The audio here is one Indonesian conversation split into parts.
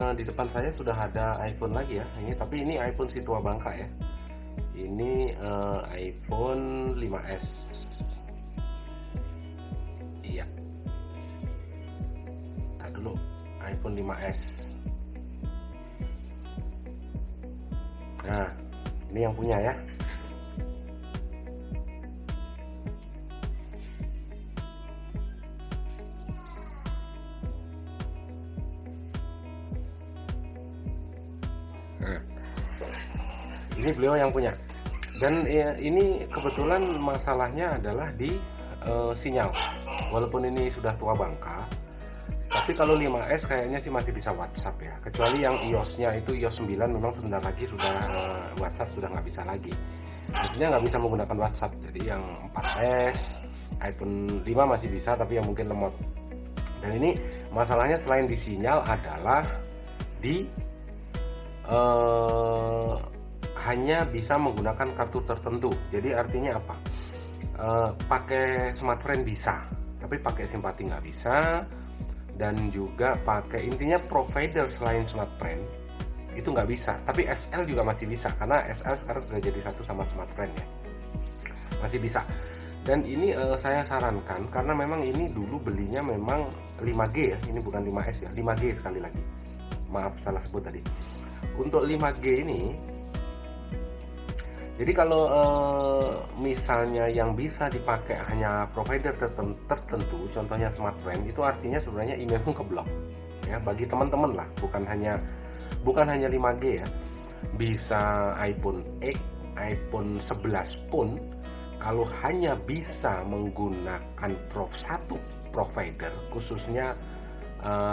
Di depan saya sudah ada iPhone lagi ya, tapi ini iPhone si tua bangka ya. Ini iPhone 5S. Iya, tak dulu iPhone 5S. Nah, ini yang punya ya. Nah, ini beliau yang punya. Dan ini kebetulan masalahnya adalah di sinyal. Walaupun ini sudah tua bangka, tapi kalau 5S kayaknya sih masih bisa WhatsApp ya. Kecuali yang iOS-nya itu iOS 9 memang sebentar lagi sudah WhatsApp sudah nggak bisa lagi. Maksudnya nggak bisa menggunakan WhatsApp. Jadi yang 4S, iPhone 5 masih bisa, tapi yang mungkin lemot. Dan ini masalahnya selain di sinyal adalah di eh, hanya bisa menggunakan kartu tertentu. Jadi artinya apa? Pakai smartphone bisa, tapi pakai simpati nggak bisa. Dan juga pakai, intinya provider selain smartphone itu nggak bisa. Tapi SL juga masih bisa, karena SL sekarang sudah jadi satu sama smartphone ya, masih bisa. Dan ini saya sarankan, karena memang ini dulu belinya memang 5G ya, ini bukan 5S ya, 5G sekali lagi, maaf salah sebut tadi. Untuk 5G ini, jadi kalau misalnya yang bisa dipakai hanya provider tertentu, contohnya smartphone, itu artinya sebenarnya emailmu keblok ya. Bagi teman-teman lah, bukan hanya 5G ya, bisa iPhone X, iPhone 11 pun kalau hanya bisa menggunakan satu provider, khususnya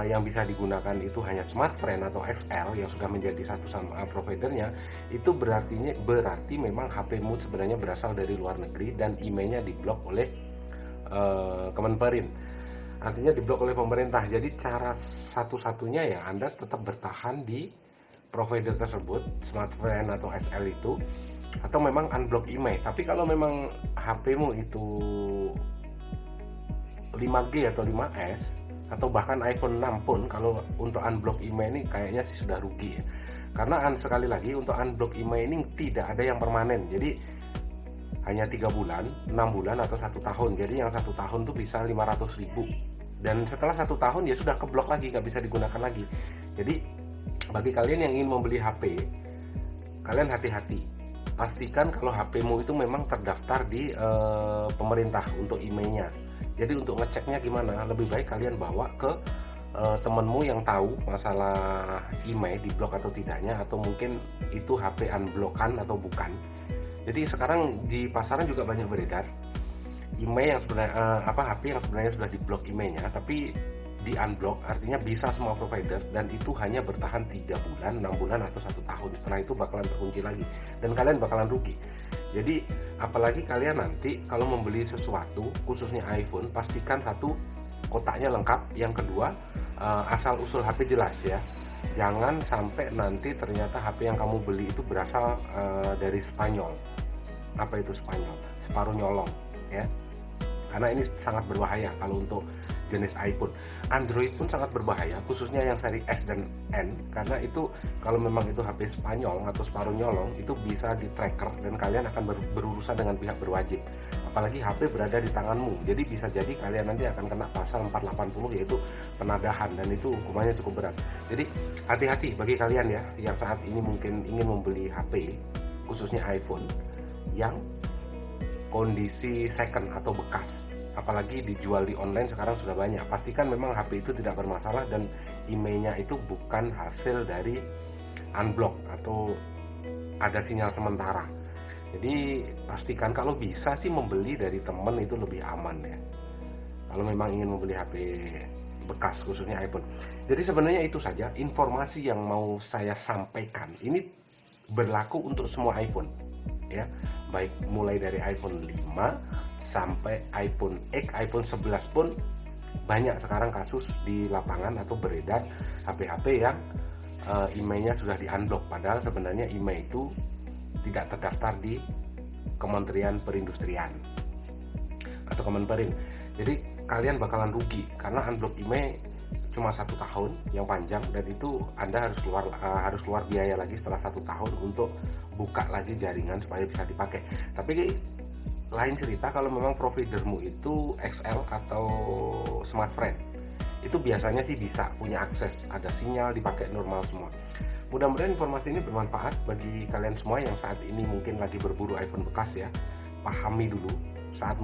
yang bisa digunakan itu hanya smartphone atau XL yang sudah menjadi satu sama providernya, itu berarti memang HP-mu sebenarnya berasal dari luar negeri dan emailnya diblok oleh Kemenperin. Artinya diblok oleh pemerintah. Jadi cara satu-satunya ya Anda tetap bertahan di provider tersebut, smartphone atau XL itu, atau memang unblock email. Tapi kalau memang HP-mu itu 5G atau 5S atau bahkan iPhone 6 pun, kalau untuk unblock email ini kayaknya sih sudah rugi ya. Karena sekali lagi, untuk unblock email ini tidak ada yang permanen. Jadi hanya 3 bulan, 6 bulan atau 1 tahun. Jadi yang 1 tahun tuh bisa 500.000. Dan setelah 1 tahun ya sudah keblok lagi, nggak bisa digunakan lagi. Jadi bagi kalian yang ingin membeli HP, kalian hati-hati. Pastikan kalau HP-mu itu memang terdaftar di pemerintah untuk emailnya. Jadi untuk ngeceknya gimana? Lebih baik kalian bawa ke temenmu yang tahu masalah email diblok atau tidaknya, atau mungkin itu HP unblockan atau bukan. Jadi sekarang di pasaran juga banyak beredar email yang sebenarnya HP yang sebenarnya sudah diblok emailnya, tapi di unblock, artinya bisa semua provider, dan itu hanya bertahan 3 bulan, 6 bulan atau 1 tahun. Setelah itu bakalan terkunci lagi dan kalian bakalan rugi. Jadi apalagi kalian nanti kalau membeli sesuatu, khususnya iPhone, pastikan satu, kotaknya lengkap. Yang kedua, asal usul HP jelas ya. Jangan sampai nanti ternyata HP yang kamu beli itu berasal dari Spanyol. Apa itu Spanyol? Separuh nyolong ya. Karena ini sangat berbahaya kalau untuk jenis iPhone. Android pun sangat berbahaya, khususnya yang seri S dan N, karena itu kalau memang itu HP Spanyol atau separuh nyolong, itu bisa di tracker dan kalian akan berurusan dengan pihak berwajib. Apalagi HP berada di tanganmu, jadi bisa jadi kalian nanti akan kena pasal 480, yaitu penadahan, dan itu hukumannya cukup berat. Jadi hati-hati bagi kalian ya yang saat ini mungkin ingin membeli HP, khususnya iPhone yang kondisi second atau bekas, apalagi dijual di online sekarang sudah banyak. Pastikan memang HP itu tidak bermasalah dan emailnya itu bukan hasil dari unblock atau ada sinyal sementara. Jadi pastikan, kalau bisa sih membeli dari temen itu lebih aman ya, kalau memang ingin membeli HP bekas khususnya iPhone. Jadi sebenarnya itu saja informasi yang mau saya sampaikan. Ini berlaku untuk semua iPhone ya, baik mulai dari iPhone 5 sampai iPhone X, iPhone 11 pun banyak sekarang kasus di lapangan atau beredar HP-HP yang emailnya sudah di unblock, padahal sebenarnya email itu tidak terdaftar di Kementerian Perindustrian atau Kemenperin. Jadi kalian bakalan rugi karena unblock email cuma 1 tahun yang panjang, dan itu Anda harus keluar biaya lagi setelah 1 tahun untuk buka lagi jaringan supaya bisa dipakai. Tapi lain cerita kalau memang providermu itu XL atau Smartfren, itu biasanya sih bisa punya akses, ada sinyal, dipakai normal semua. Mudah-mudahan informasi ini bermanfaat bagi kalian semua yang saat ini mungkin lagi berburu iPhone bekas ya. Pahami dulu saat